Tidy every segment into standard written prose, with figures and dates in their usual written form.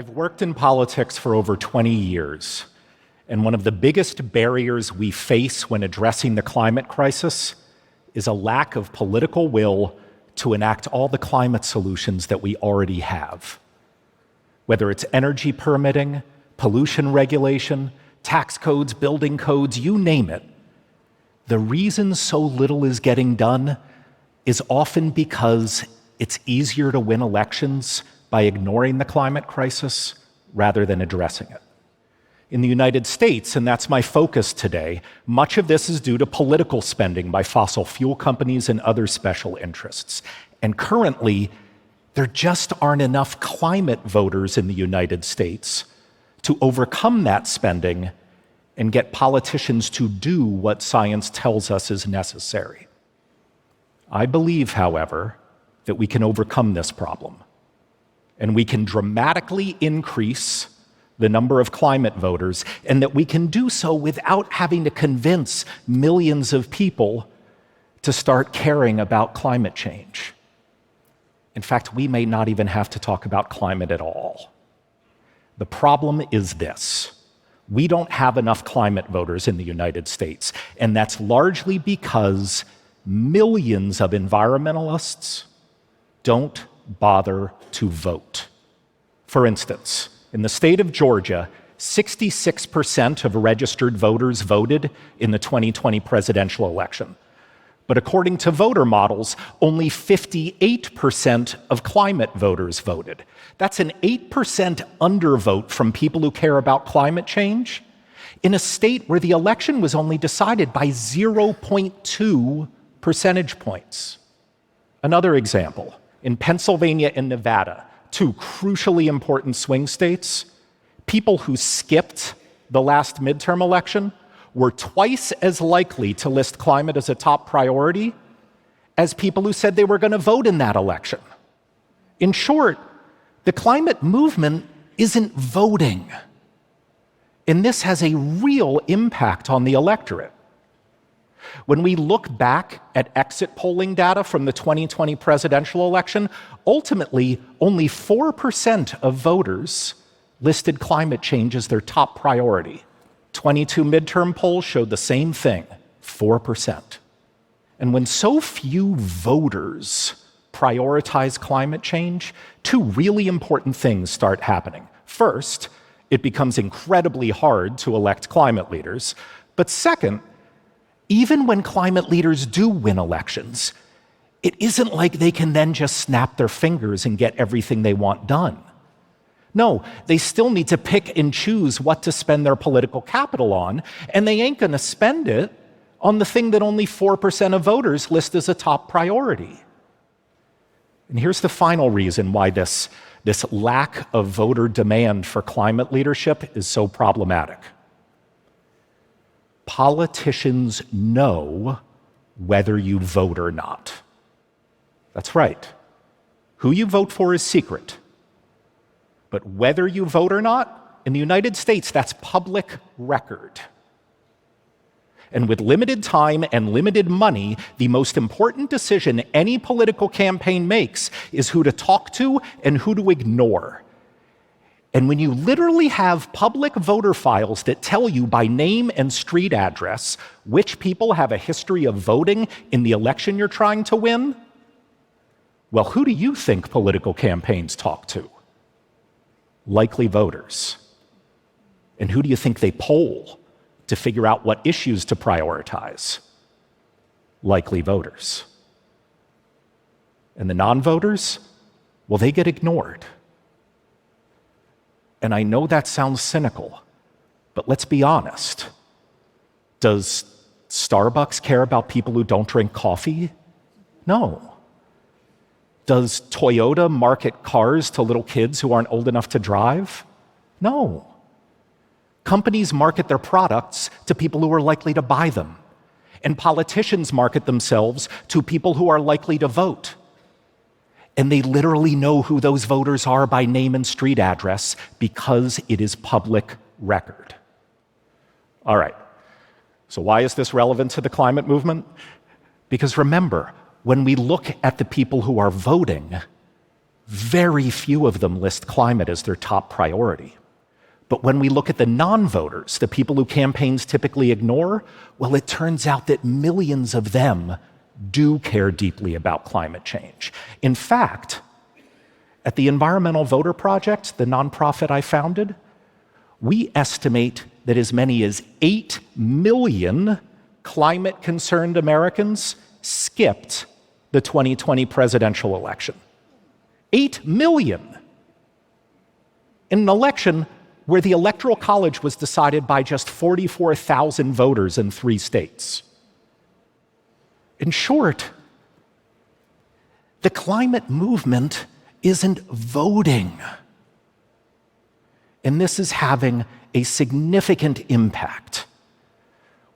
I've worked in politics for over 20 years, and one of the biggest barriers we face when addressing the climate crisis is a lack of political will to enact all the climate solutions that we already have. Whether it's energy permitting, pollution regulation, tax codes, building codes, you name it. The reason so little is getting done is often because it's easier to win elections by ignoring the climate crisis rather than addressing it. In the United States, and that's my focus today, much of this is due to political spending by fossil fuel companies and other special interests. And currently, there just aren't enough climate voters in the United States to overcome that spending and get politicians to do what science tells us is necessary. I believe, however, that we can overcome this problem, and we can dramatically increase the number of climate voters, and that we can do so without having to convince millions of people to start caring about climate change. In fact, we may not even have to talk about climate at all. The problem is this: we don't have enough climate voters in the United States, and that's largely because millions of environmentalists don't bother to vote. For instance, in the state of Georgia, 66% of registered voters voted in the 2020 presidential election. But according to voter models, only 58% of climate voters voted. That's an 8% undervote from people who care about climate change in a state where the election was only decided by 0.2 percentage points. Another example, in Pennsylvania and Nevada, two crucially important swing states, people who skipped the last midterm election were twice as likely to list climate as a top priority as people who said they were going to vote in that election. In short, the climate movement isn't voting, and this has a real impact on the electorate. When we look back at exit polling data from the 2020 presidential election, ultimately, only 4% of voters listed climate change as their top priority. 22 midterm polls showed the same thing, 4%. And when so few voters prioritize climate change, two really important things start happening. First, it becomes incredibly hard to elect climate leaders. But second, even when climate leaders do win elections, it isn't like they can then just snap their fingers and get everything they want done. No, they still need to pick and choose what to spend their political capital on, and they ain't going to spend it on the thing that only 4% of voters list as a top priority. And here's the final reason why this lack of voter demand for climate leadership is so problematic. Politicians know whether you vote or not. That's right. Who you vote for is secret. But whether you vote or not, in the United States, that's public record. And with limited time and limited money, the most important decision any political campaign makes is who to talk to and who to ignore. And when you literally have public voter files that tell you by name and street address which people have a history of voting in the election you're trying to win, well, who do you think political campaigns talk to? Likely voters. And who do you think they poll to figure out what issues to prioritize? Likely voters. And the non-voters, well, they get ignored. And I know that sounds cynical, but let's be honest. Does Starbucks care about people who don't drink coffee? No. Does Toyota market cars to little kids who aren't old enough to drive? No. Companies market their products to people who are likely to buy them, and politicians market themselves to people who are likely to vote. And they literally know who those voters are by name and street address because it is public record. All right, so why is this relevant to the climate movement? Because remember, when we look at the people who are voting, very few of them list climate as their top priority. But when we look at the non-voters, the people who campaigns typically ignore, well, it turns out that millions of them do care deeply about climate change. In fact, at the Environmental Voter Project, the nonprofit I founded, we estimate that as many as 8 million climate-concerned Americans skipped the 2020 presidential election. 8 million. In an election where the Electoral College was decided by just 44,000 voters in 3 states. In short, the climate movement isn't voting. And this is having a significant impact.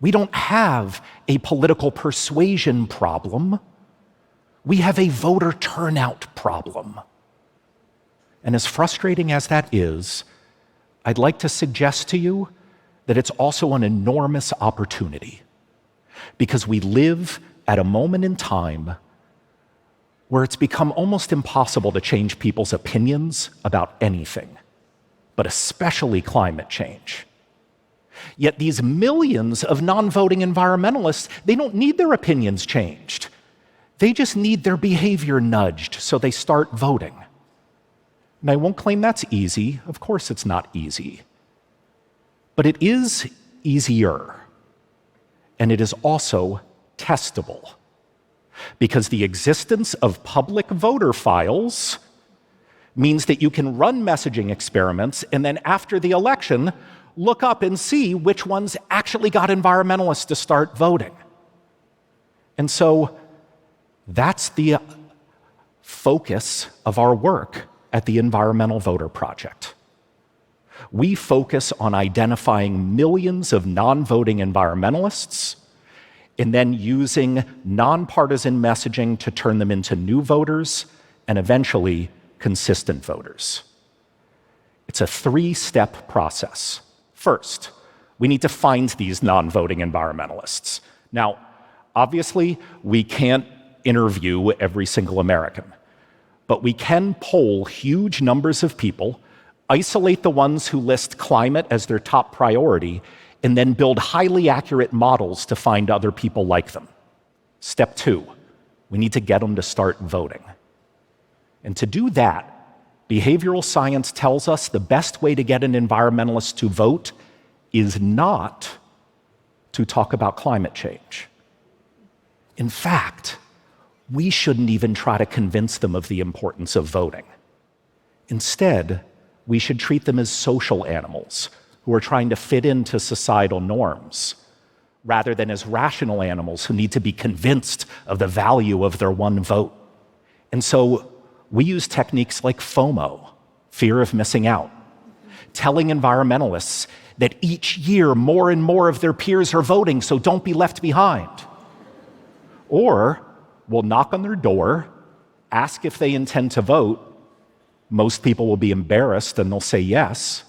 We don't have a political persuasion problem. We have a voter turnout problem. And as frustrating as that is, I'd like to suggest to you that it's also an enormous opportunity, because we live at a moment in time where it's become almost impossible to change people's opinions about anything, but especially climate change. Yet these millions of non-voting environmentalists, they don't need their opinions changed. They just need their behavior nudged so they start voting. And I won't claim that's easy. Of course it's not easy. But it is easier. And it is also testable. Because the existence of public voter files means that you can run messaging experiments and then after the election, look up and see which ones actually got environmentalists to start voting. And so that's the focus of our work at the Environmental Voter Project. We focus on identifying millions of non-voting environmentalists and then using nonpartisan messaging to turn them into new voters and eventually consistent voters. It's a 3-step process. First, we need to find these non-voting environmentalists. Now, obviously, we can't interview every single American, but we can poll huge numbers of people, isolate the ones who list climate as their top priority, and then build highly accurate models to find other people like them. Step 2, we need to get them to start voting. And to do that, behavioral science tells us the best way to get an environmentalist to vote is not to talk about climate change. In fact, we shouldn't even try to convince them of the importance of voting. Instead, we should treat them as social animals who are trying to fit into societal norms, rather than as rational animals who need to be convinced of the value of their one vote. And so we use techniques like FOMO, fear of missing out, telling environmentalists that each year more and more of their peers are voting, so don't be left behind. Or we'll knock on their door, ask if they intend to vote. Most people will be embarrassed and they'll say yes.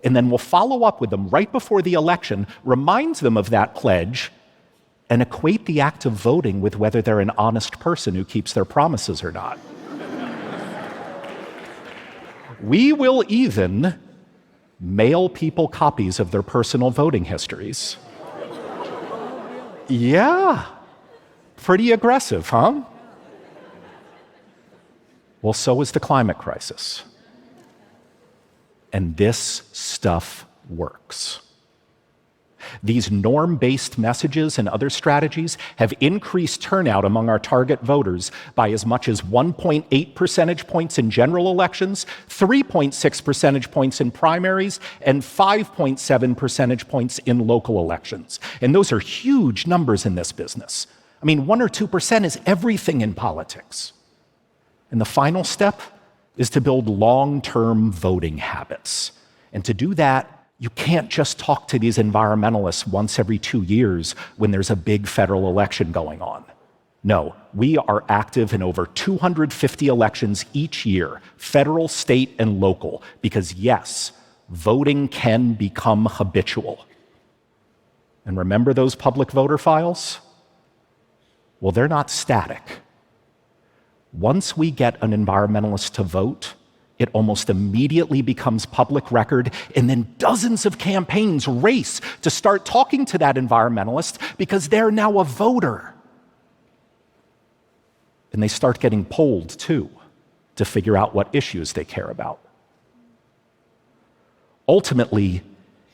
And then we'll follow up with them right before the election, remind them of that pledge, and equate the act of voting with whether they're an honest person who keeps their promises or not. We will even mail people copies of their personal voting histories. Yeah. Pretty aggressive, huh? Well, so is the climate crisis. And this stuff works. These norm-based messages and other strategies have increased turnout among our target voters by as much as 1.8 percentage points in general elections, 3.6 percentage points in primaries, and 5.7 percentage points in local elections. And those are huge numbers in this business. I mean, 1 or 2% is everything in politics. And the final step is to build long-term voting habits. And to do that, you can't just talk to these environmentalists once every 2 years when there's a big federal election going on. No, we are active in over 250 elections each year, federal, state, and local, because yes, voting can become habitual. And remember those public voter files? Well, they're not static. Once we get an environmentalist to vote, it almost immediately becomes public record, and then dozens of campaigns race to start talking to that environmentalist because they're now a voter. And they start getting polled too to figure out what issues they care about. Ultimately,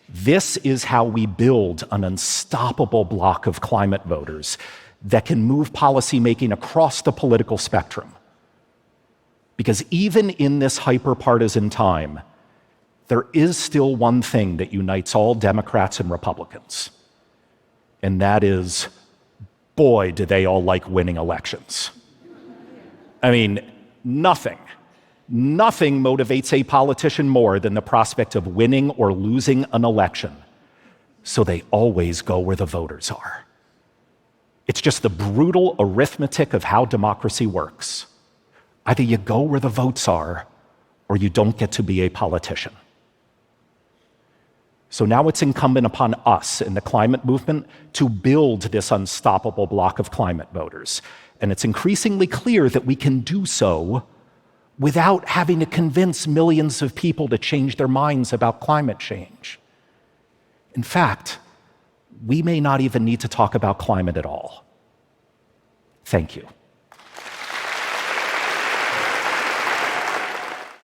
this is how we build an unstoppable block of climate voters that can move policymaking across the political spectrum. Because even in this hyper-partisan time, there is still one thing that unites all Democrats and Republicans, and that is, boy, do they all like winning elections. I mean, nothing motivates a politician more than the prospect of winning or losing an election. So they always go where the voters are. It's just the brutal arithmetic of how democracy works. Either you go where the votes are, or you don't get to be a politician. So now it's incumbent upon us in the climate movement to build this unstoppable block of climate voters. And it's increasingly clear that we can do so without having to convince millions of people to change their minds about climate change. In fact, we may not even need to talk about climate at all. Thank you.